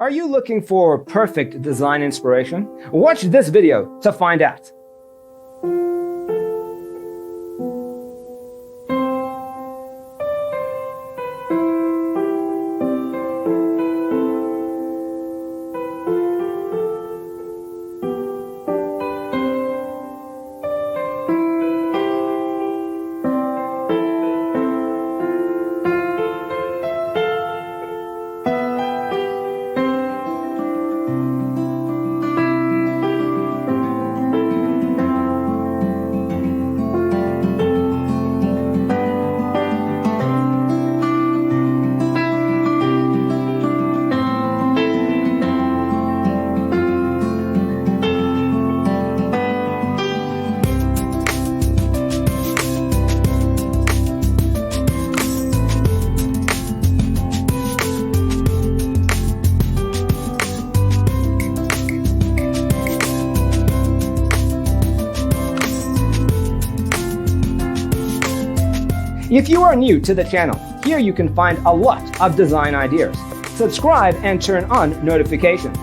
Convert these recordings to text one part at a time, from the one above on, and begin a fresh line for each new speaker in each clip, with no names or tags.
Are you looking for perfect design inspiration? Watch this video to find out. If you are new to the channel, here you can find a lot of design ideas. Subscribe and turn on notifications.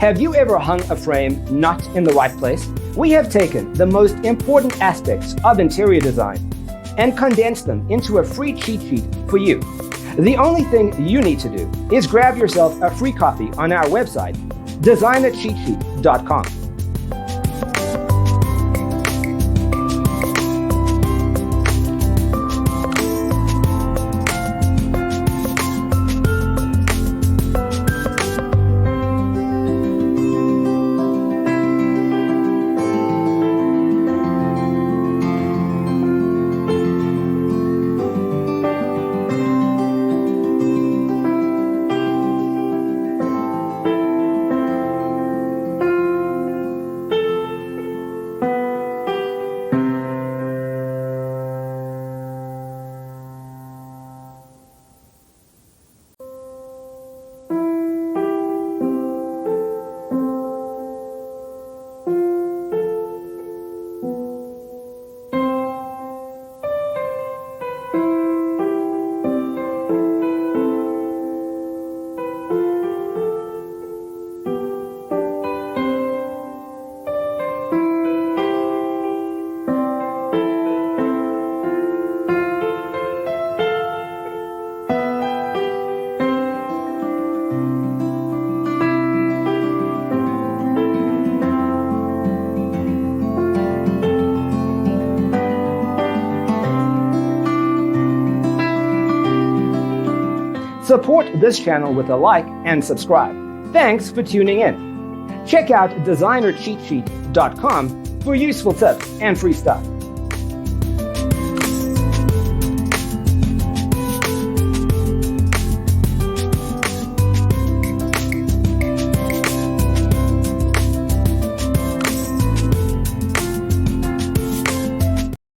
Have you ever hung a frame not in the right place? We have taken the most important aspects of interior design and condensed them into a free cheat sheet for you. The only thing you need to do is grab yourself a free copy on our website, designercheatsheet.com. Support this channel with a like and subscribe. Thanks for tuning in. Check out designercheatsheet.com for useful tips and free stuff.